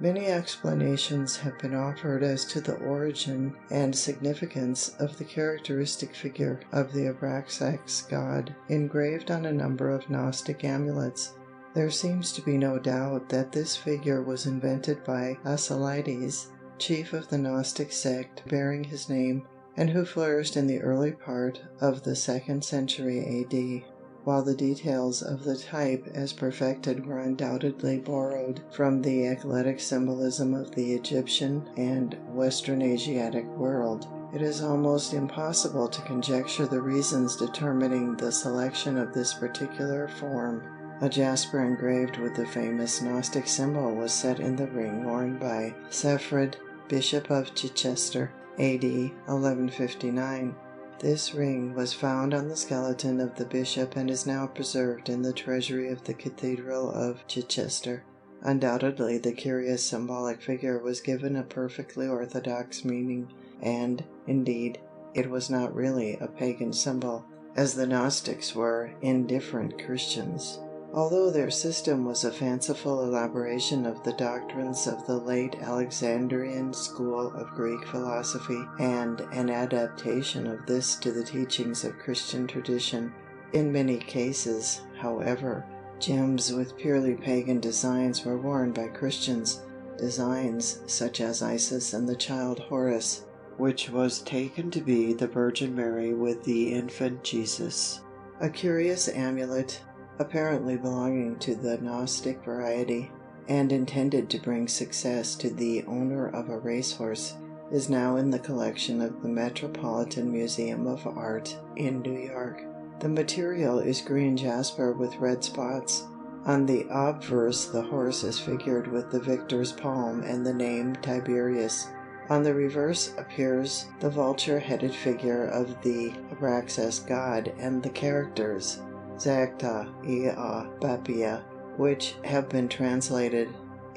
Many explanations have been offered as to the origin and significance of the characteristic figure of the Abrasax god engraved on a number of Gnostic amulets. There seems to be no doubt that this figure was invented by Asclepius, chief of the Gnostic sect bearing his name, and who flourished in the early part of the 2nd century A.D., while the details of the type as perfected were undoubtedly borrowed from the eclectic symbolism of the Egyptian and Western Asiatic world. It is almost impossible to conjecture the reasons determining the selection of this particular form. A jasper engraved with the famous Gnostic symbol was set in the ring worn by Frederick, Bishop of Chichester, A.D. 1159. This ring was found on the skeleton of the bishop and is now preserved in the treasury of the Cathedral of Chichester. Undoubtedly the curious symbolic figure was given a perfectly orthodox meaning, and, indeed, it was not really a pagan symbol, as the Gnostics were indifferent Christians. Although their system was a fanciful elaboration of the doctrines of the late Alexandrian school of Greek philosophy and an adaptation of this to the teachings of Christian tradition, in many cases, however, gems with purely pagan designs were worn by Christians, designs such as Isis and the child Horus, which was taken to be the Virgin Mary with the infant Jesus. A curious amulet, apparently belonging to the Gnostic variety, and intended to bring success to the owner of a racehorse, is now in the collection of the Metropolitan Museum of Art in New York. The material is green jasper with red spots. On the obverse the horse is figured with the victor's palm and the name Tiberius. On the reverse appears the vulture-headed figure of the Abraxas god and the characters Zacta, Ea, Bapia, which have been translated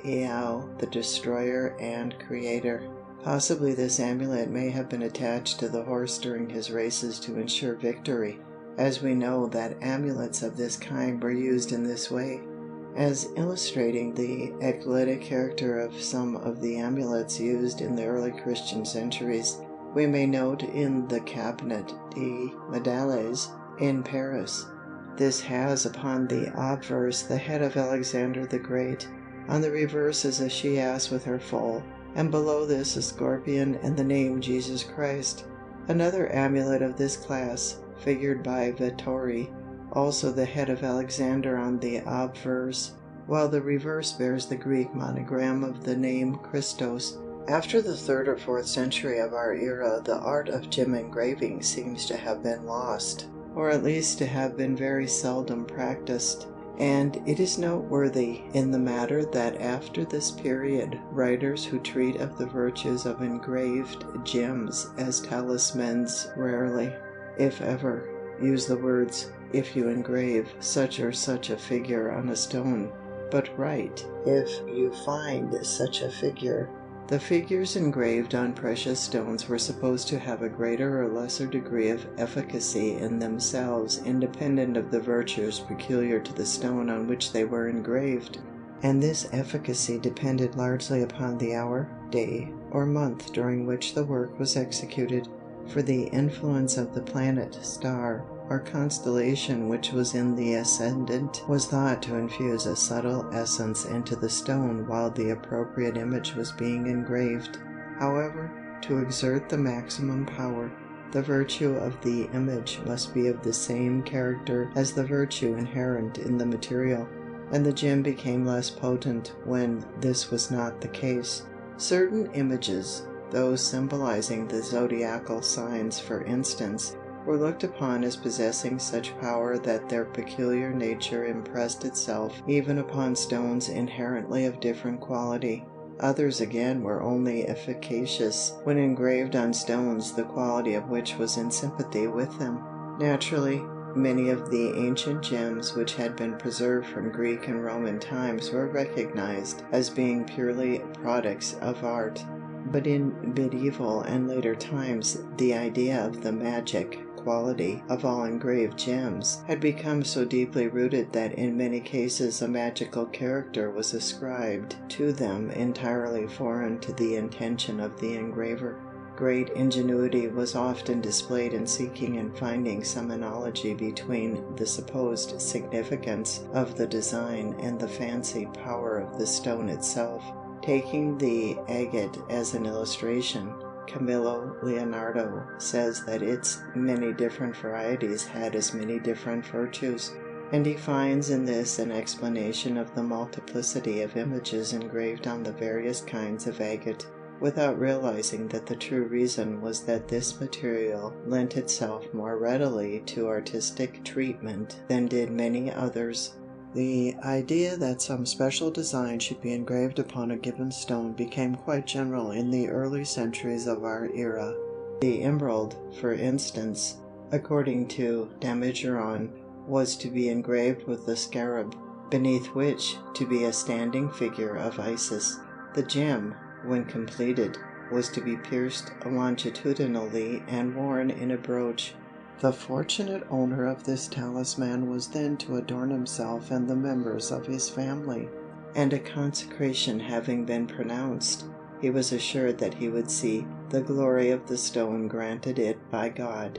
Eao, the destroyer and creator. Possibly this amulet may have been attached to the horse during his races to ensure victory, as we know that amulets of this kind were used in this way. As illustrating the eclectic character of some of the amulets used in the early Christian centuries, we may note in the Cabinet de Médailles in Paris. This has upon the obverse the head of Alexander the Great. On the reverse is a she-ass with her foal, and below this a scorpion and the name Jesus Christ. Another amulet of this class, figured by Vettori, also the head of Alexander on the obverse, while the reverse bears the Greek monogram of the name Christos. After the 3rd or 4th century of our era, the art of gem engraving seems to have been lost, or at least to have been very seldom practiced, and it is noteworthy in the matter that after this period writers who treat of the virtues of engraved gems as talismans rarely, if ever, use the words "if you engrave such or such a figure on a stone," but write "if you find such a figure." The figures engraved on precious stones were supposed to have a greater or lesser degree of efficacy in themselves independent of the virtues peculiar to the stone on which they were engraved, and this efficacy depended largely upon the hour, day, or month during which the work was executed, for the influence of the planet, star, or constellation which was in the ascendant was thought to infuse a subtle essence into the stone while the appropriate image was being engraved. However, to exert the maximum power, the virtue of the image must be of the same character as the virtue inherent in the material, and the gem became less potent when this was not the case. Certain images, those symbolizing the zodiacal signs for instance, were looked upon as possessing such power that their peculiar nature impressed itself even upon stones inherently of different quality. Others again were only efficacious when engraved on stones the quality of which was in sympathy with them. Naturally, many of the ancient gems which had been preserved from Greek and Roman times were recognized as being purely products of art. But in medieval and later times the idea of the magic quality of all engraved gems had become so deeply rooted that in many cases a magical character was ascribed to them entirely foreign to the intention of the engraver. Great ingenuity was often displayed in seeking and finding some analogy between the supposed significance of the design and the fancied power of the stone itself. Taking the agate as an illustration, Camillo Leonardo says that its many different varieties had as many different virtues, and he finds in this an explanation of the multiplicity of images engraved on the various kinds of agate, without realizing that the true reason was that this material lent itself more readily to artistic treatment than did many others. The idea that some special design should be engraved upon a given stone became quite general in the early centuries of our era. The emerald, for instance, according to Damigeron, was to be engraved with the scarab, beneath which to be a standing figure of Isis. The gem, when completed, was to be pierced longitudinally and worn in a brooch. The fortunate owner of this talisman was then to adorn himself and the members of his family, and a consecration having been pronounced, he was assured that he would see the glory of the stone granted it by God.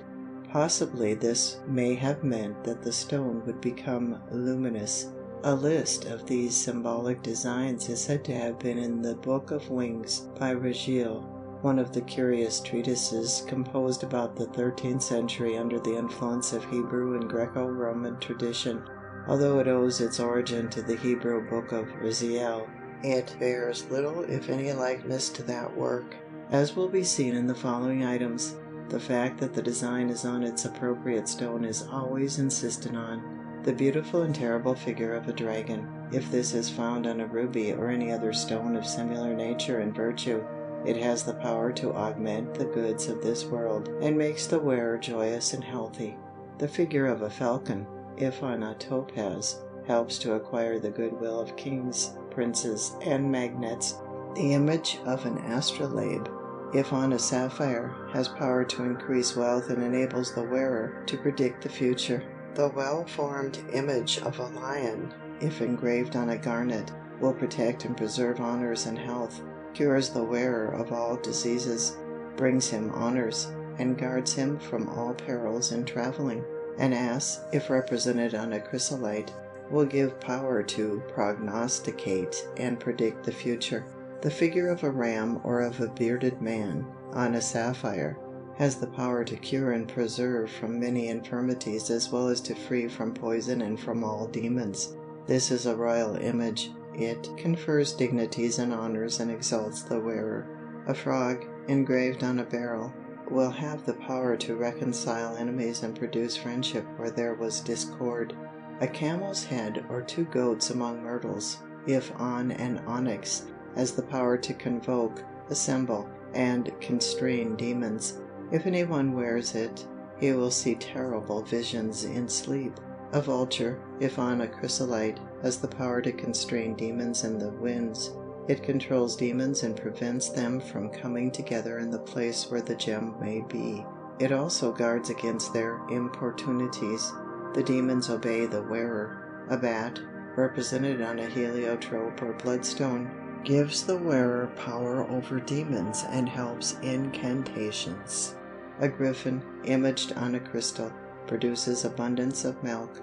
Possibly this may have meant that the stone would become luminous. A list of these symbolic designs is said to have been in the Book of Wings by Regil, one of the curious treatises composed about the 13th century under the influence of Hebrew and Greco-Roman tradition. Although it owes its origin to the Hebrew Book of Raziel, it bears little if any likeness to that work. As will be seen in the following items, the fact that the design is on its appropriate stone is always insisted on. The beautiful and terrible figure of a dragon, if this is found on a ruby or any other stone of similar nature and virtue, it has the power to augment the goods of this world, and makes the wearer joyous and healthy. The figure of a falcon, if on a topaz, helps to acquire the goodwill of kings, princes, and magnates. The image of an astrolabe, if on a sapphire, has power to increase wealth and enables the wearer to predict the future. The well-formed image of a lion, if engraved on a garnet, will protect and preserve honors and health, cures the wearer of all diseases, brings him honors, and guards him from all perils in traveling. An ass, if represented on a chrysolite, will give power to prognosticate and predict the future. The figure of a ram or of a bearded man, on a sapphire, has the power to cure and preserve from many infirmities as well as to free from poison and from all demons. This is a royal image. It confers dignities and honors and exalts the wearer. A frog, engraved on a barrel, will have the power to reconcile enemies and produce friendship where there was discord. A camel's head or 2 goats among myrtles, if on an onyx, has the power to convoke, assemble, and constrain demons. If anyone wears it, he will see terrible visions in sleep. A vulture, if on a chrysolite, has the power to constrain demons and the winds. It controls demons and prevents them from coming together in the place where the gem may be. It also guards against their importunities. The demons obey the wearer. A bat, represented on a heliotrope or bloodstone, gives the wearer power over demons and helps incantations. A griffin, imaged on a crystal, produces abundance of milk.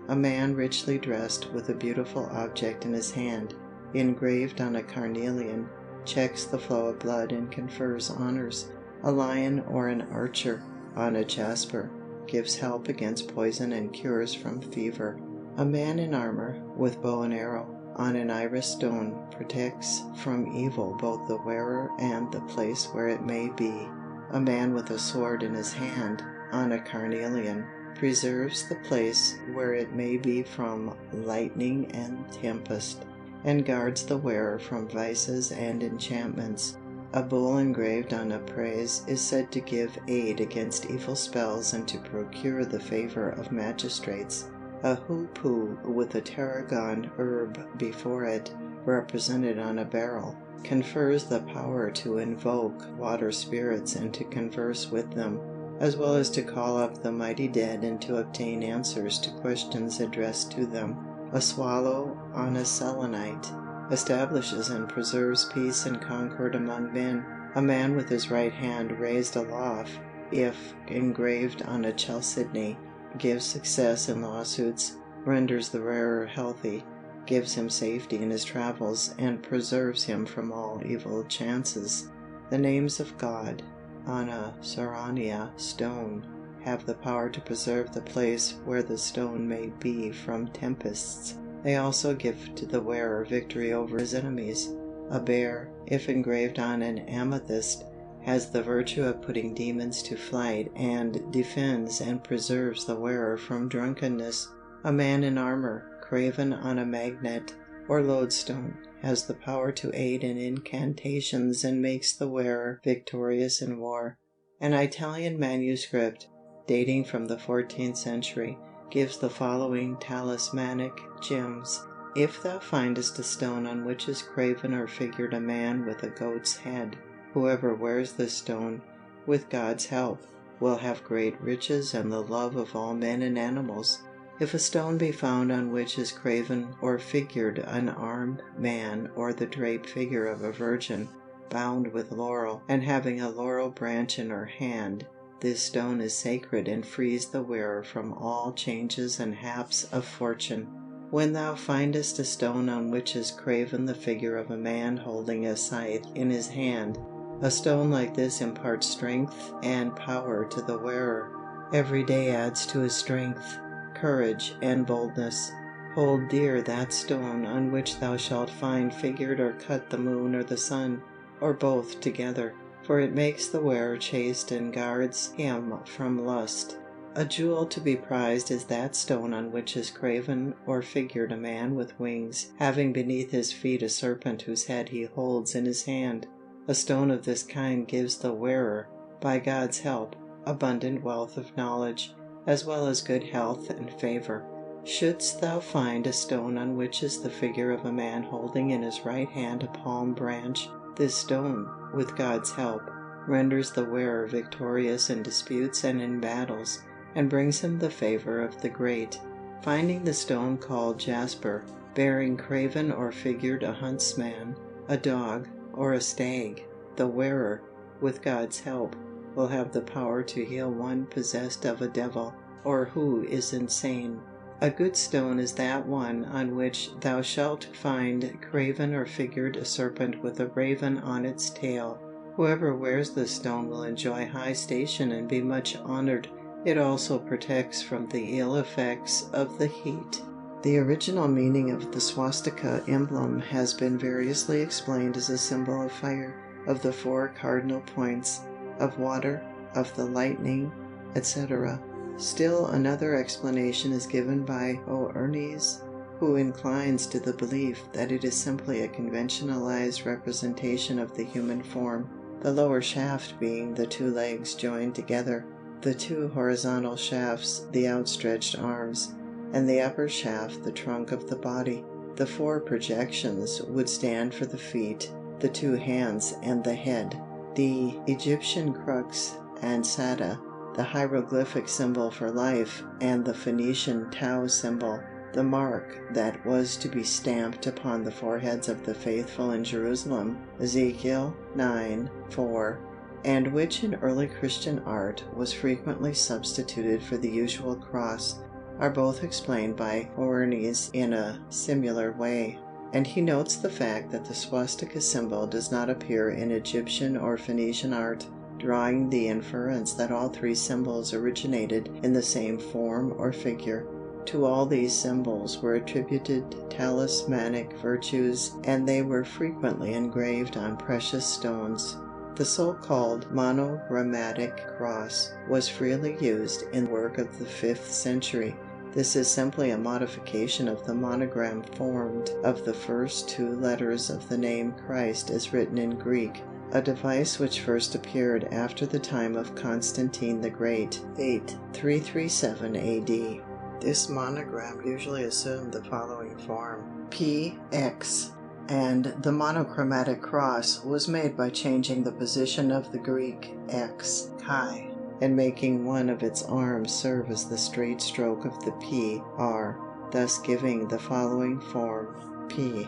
A man richly dressed with a beautiful object in his hand, engraved on a carnelian, checks the flow of blood and confers honors. A lion or an archer, on a jasper, gives help against poison and cures from fever. A man in armor, with bow and arrow, on an iris stone, protects from evil both the wearer and the place where it may be. A man with a sword in his hand, on a carnelian, preserves the place where it may be from lightning and tempest, and guards the wearer from vices and enchantments. A bull engraved on a prase is said to give aid against evil spells and to procure the favor of magistrates. A hoopoe with a tarragon herb before it, represented on a barrel, confers the power to invoke water spirits and to converse with them. as well as to call up the mighty dead and to obtain answers to questions addressed to them. A swallow on a selenite establishes and preserves peace and concord among men. A man with his right hand raised aloft, if engraved on a chalcedony, gives success in lawsuits, renders the wearer healthy, gives him safety in his travels, and preserves him from all evil chances. The names of God on a sarania stone have the power to preserve the place where the stone may be from tempests. They also give to the wearer victory over his enemies. A bear, if engraved on an amethyst, has the virtue of putting demons to flight and defends and preserves the wearer from drunkenness. A man in armor, graven on a magnet or lodestone, has the power to aid in incantations and makes the wearer victorious in war. An Italian manuscript, dating from the 14th century, gives the following talismanic gems. If thou findest a stone on which is graven or figured a man with a goat's head, whoever wears this stone, with God's help, will have great riches and the love of all men and animals. If a stone be found on which is graven or figured an armed man or the draped figure of a virgin, bound with laurel, and having a laurel branch in her hand, this stone is sacred and frees the wearer from all changes and haps of fortune. When thou findest a stone on which is graven the figure of a man holding a scythe in his hand, a stone like this imparts strength and power to the wearer. Every day adds to his strength, courage, and boldness. Hold dear that stone on which thou shalt find figured or cut the moon or the sun, or both together, for it makes the wearer chaste and guards him from lust. A jewel to be prized is that stone on which is graven or figured a man with wings, having beneath his feet a serpent whose head he holds in his hand. A stone of this kind gives the wearer, by God's help, abundant wealth of knowledge, as well as good health and favor. Shouldst thou find a stone on which is the figure of a man holding in his right hand a palm branch, this stone, with God's help, renders the wearer victorious in disputes and in battles, and brings him the favor of the great. Finding the stone called jasper, bearing graven or figured a huntsman, a dog, or a stag, the wearer, with God's help, will have the power to heal one possessed of a devil, or who is insane. A good stone is that one on which thou shalt find graven or figured a serpent with a raven on its tail. Whoever wears this stone will enjoy high station and be much honored. It also protects from the ill effects of the heat. The original meaning of the swastika emblem has been variously explained as a symbol of fire, of the 4 cardinal points, of water, of the lightning, etc. Still another explanation is given by Oernes, who inclines to the belief that it is simply a conventionalized representation of the human form, the lower shaft being the 2 legs joined together, the 2 horizontal shafts the outstretched arms, and the upper shaft the trunk of the body. The 4 projections would stand for the feet, the 2 hands, and the head. The Egyptian crux ansata, the hieroglyphic symbol for life, and the Phoenician tau symbol, the mark that was to be stamped upon the foreheads of the faithful in Jerusalem, Ezekiel 9:4, and which in early Christian art was frequently substituted for the usual cross, are both explained by Oernes in a similar way, and he notes the fact that the swastika symbol does not appear in Egyptian or Phoenician art, drawing the inference that all 3 symbols originated in the same form or figure. To all these symbols were attributed talismanic virtues, and they were frequently engraved on precious stones. The so-called Monoramatic Cross was freely used in work of the 5th century. This is simply a modification of the monogram formed of the first 2 letters of the name Christ as written in Greek, a device which first appeared after the time of Constantine the Great, 337 AD. This monogram usually assumed the following form: PX, and the monochromatic cross was made by changing the position of the Greek X, chi, and making one of its arms serve as the straight stroke of the P R, thus giving the following form P.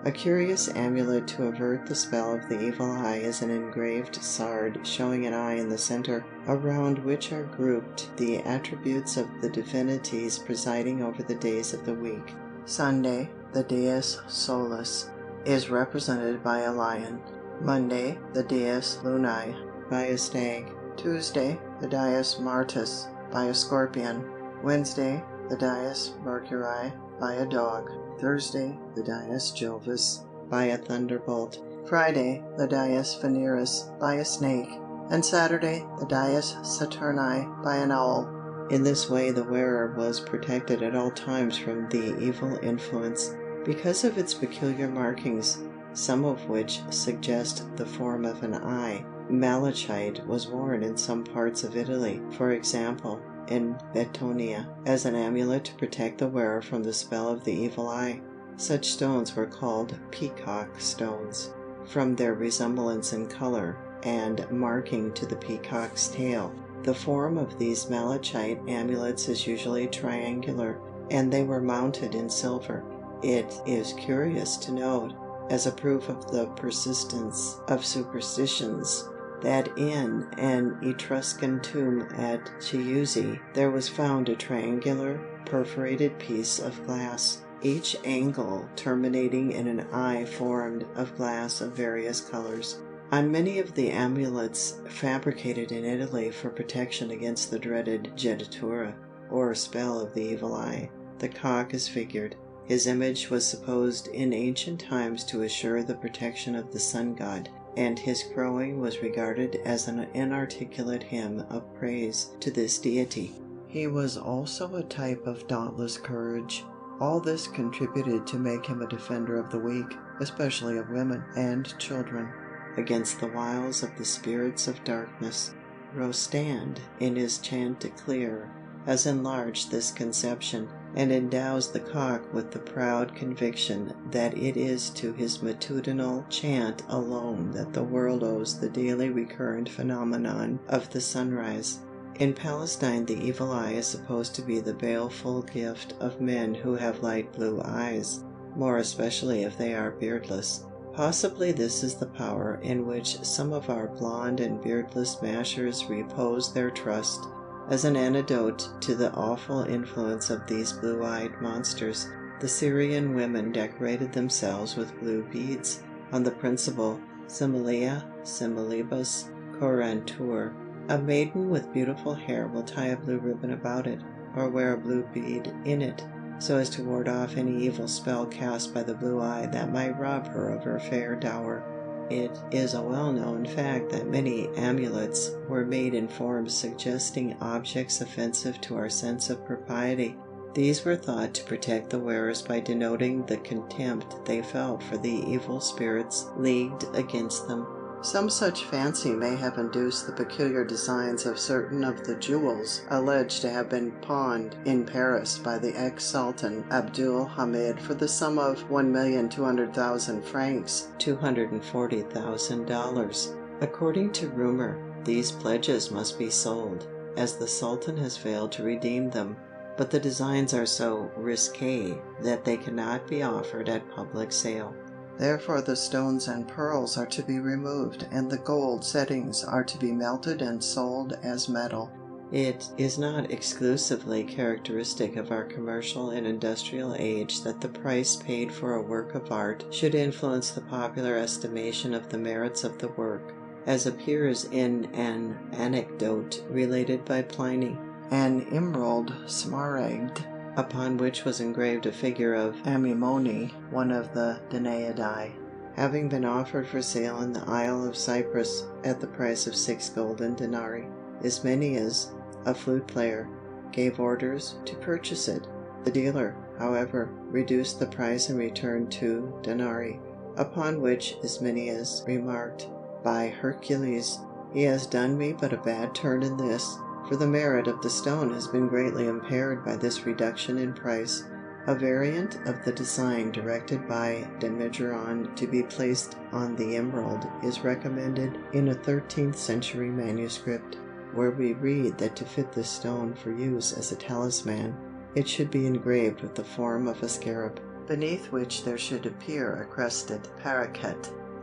A curious amulet to avert the spell of the evil eye is an engraved sard showing an eye in the center, around which are grouped the attributes of the divinities presiding over the days of the week. Sunday, the Dies Solis, is represented by a lion. Monday, the Dies Lunae, by a stag. Tuesday, the Dies Martis, by a scorpion. Wednesday, the Dies Mercurii, by a dog. Thursday, the Dies Jovis, by a thunderbolt. Friday, the Dies Veneris, by a snake. And Saturday, the Dies Saturni, by an owl. In this way the wearer was protected at all times from the evil influence, because of its peculiar markings, some of which suggest the form of an eye. Malachite was worn in some parts of Italy, for example, in Betonia, as an amulet to protect the wearer from the spell of the evil eye. Such stones were called Peacock Stones, from their resemblance in color and marking to the peacock's tail. The form of these malachite amulets is usually triangular, and they were mounted in silver. It is curious to note, as a proof of the persistence of superstitions, that in an Etruscan tomb at Chiusi there was found a triangular, perforated piece of glass, each angle terminating in an eye formed of glass of various colors. On many of the amulets fabricated in Italy for protection against the dreaded jettatura, or spell of the evil eye, the cock is figured. His image was supposed in ancient times to assure the protection of the sun god, and his crowing was regarded as an inarticulate hymn of praise to this deity. He was also a type of dauntless courage. All this contributed to make him a defender of the weak, especially of women and children, against the wiles of the spirits of darkness. Rostand, in his Chanticleer, has enlarged this conception, and endows the cock with the proud conviction that it is to his matutinal chant alone that the world owes the daily recurrent phenomenon of the sunrise. In Palestine the evil eye is supposed to be the baleful gift of men who have light blue eyes, more especially if they are beardless. Possibly this is the power in which some of our blonde and beardless mashers repose their trust. As an antidote to the awful influence of these blue-eyed monsters, the Syrian women decorated themselves with blue beads, on the principle similia similibus corantur. A maiden with beautiful hair will tie a blue ribbon about it, or wear a blue bead in it, so as to ward off any evil spell cast by the blue eye that might rob her of her fair dower. It is a well-known fact that many amulets were made in forms suggesting objects offensive to our sense of propriety. These were thought to protect the wearers by denoting the contempt they felt for the evil spirits leagued against them. Some such fancy may have induced the peculiar designs of certain of the jewels alleged to have been pawned in Paris by the ex-Sultan Abdul Hamid for the sum of 1,200,000 francs $240,000. According to rumor, these pledges must be sold, as the Sultan has failed to redeem them, but the designs are so risqué that they cannot be offered at public sale. Therefore the stones and pearls are to be removed, and the gold settings are to be melted and sold as metal. It is not exclusively characteristic of our commercial and industrial age that the price paid for a work of art should influence the popular estimation of the merits of the work, as appears in an anecdote related by Pliny. An emerald smaragd, upon which was engraved a figure of Amymone, one of the Danaidae, having been offered for sale in the Isle of Cyprus at the price of 6 golden denarii. Ismenias, a flute player, gave orders to purchase it. The dealer, however, reduced the price and returned 2 denarii, upon which Ismenias remarked, "By Hercules, he has done me but a bad turn in this, for the merit of the stone has been greatly impaired by this reduction in price." A variant of the design directed by Damigeron to be placed on the emerald is recommended in a 13th century manuscript. where we read that to fit this stone for use as a talisman, it should be engraved with the form of a scarab, beneath which there should appear a crested paroquet.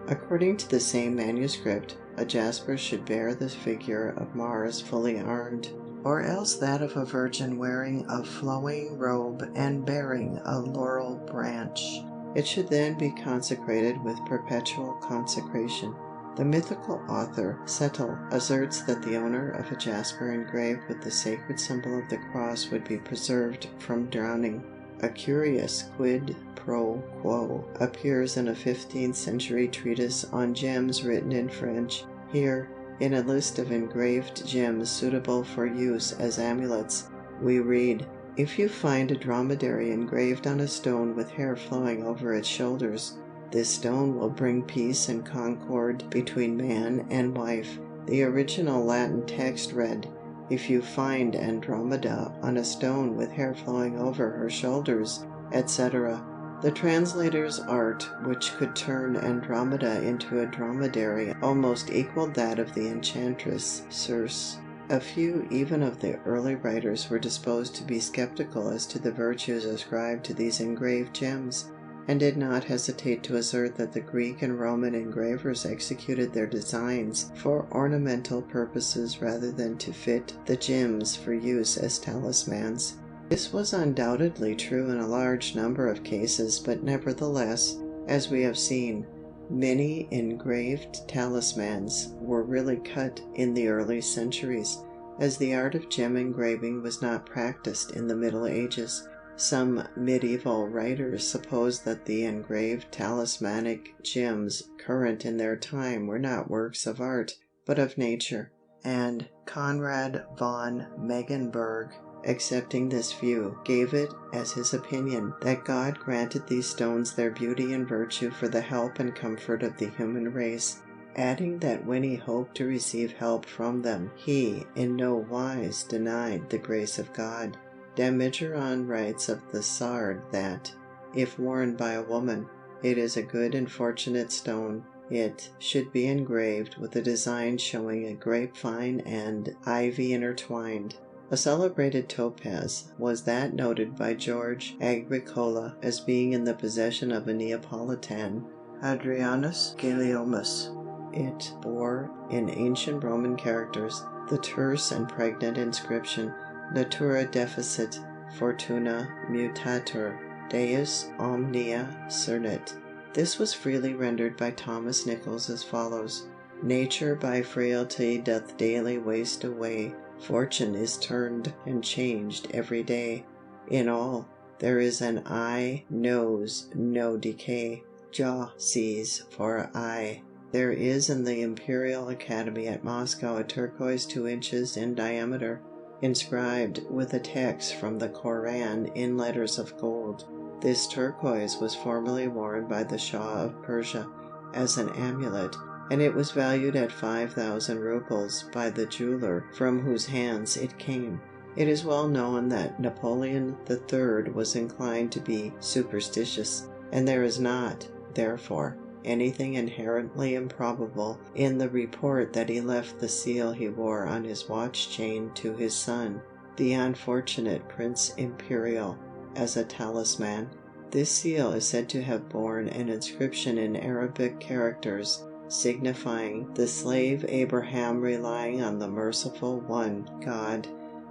According to the same manuscript, a jasper should bear the figure of Mars fully armed, or else that of a virgin wearing a flowing robe and bearing a laurel branch. It should then be consecrated with perpetual consecration. The mythical author Settle asserts that the owner of a jasper engraved with the sacred symbol of the cross would be preserved from drowning. A curious quid pro quo appears in a 15th century treatise on gems written in French. Here, in a list of engraved gems suitable for use as amulets, we read, "If you find a dromedary engraved on a stone with hair flowing over its shoulders, this stone will bring peace and concord between man and wife." The original Latin text read, "If you find Andromeda on a stone with hair flowing over her shoulders," etc. The translator's art, which could turn Andromeda into a dromedary, almost equaled that of the enchantress Circe. A few even of the early writers were disposed to be skeptical as to the virtues ascribed to these engraved gems, and did not hesitate to assert that the Greek and Roman engravers executed their designs for ornamental purposes rather than to fit the gems for use as talismans. This was undoubtedly true in a large number of cases, but nevertheless, as we have seen, many engraved talismans were really cut in the early centuries, as the art of gem engraving was not practiced in the Middle Ages. Some medieval writers supposed that the engraved talismanic gems current in their time were not works of art, but of nature, and Conrad von Megenberg, accepting this view, gave it as his opinion that God granted these stones their beauty and virtue for the help and comfort of the human race, adding that when he hoped to receive help from them, he in no wise denied the grace of God. Damigeron writes of the sard that, if worn by a woman, it is a good and fortunate stone. It should be engraved with a design showing a grapevine and ivy intertwined. A celebrated topaz was that noted by George Agricola as being in the possession of a Neapolitan, Hadrianus Gulielmus. It bore, in ancient Roman characters, the terse and pregnant inscription, Natura deficit, fortuna mutator, Deus omnia cernit. This was freely rendered by Thomas Nichols as follows: "Nature by frailty doth daily waste away, Fortune is turned and changed every day. In all, there is an eye knows no decay, Jaw sees for eye." There is in the Imperial Academy at Moscow a turquoise 2 inches in diameter, inscribed with a text from the Koran in letters of gold. This turquoise was formerly worn by the Shah of Persia as an amulet, and it was valued at 5,000 rubles by the jeweler from whose hands it came. It is well known that Napoleon III was inclined to be superstitious, and there is not, therefore, anything inherently improbable in the report that he left the seal he wore on his watch chain to his son, the unfortunate Prince Imperial, as a talisman. This seal is said to have borne an inscription in Arabic characters, signifying the slave Abraham relying on the merciful one God.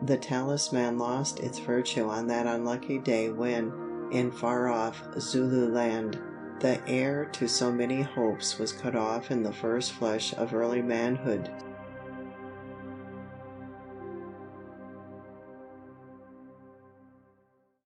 The talisman lost its virtue on that unlucky day when, in far-off Zululand, the heir to so many hopes was cut off in the first flush of early manhood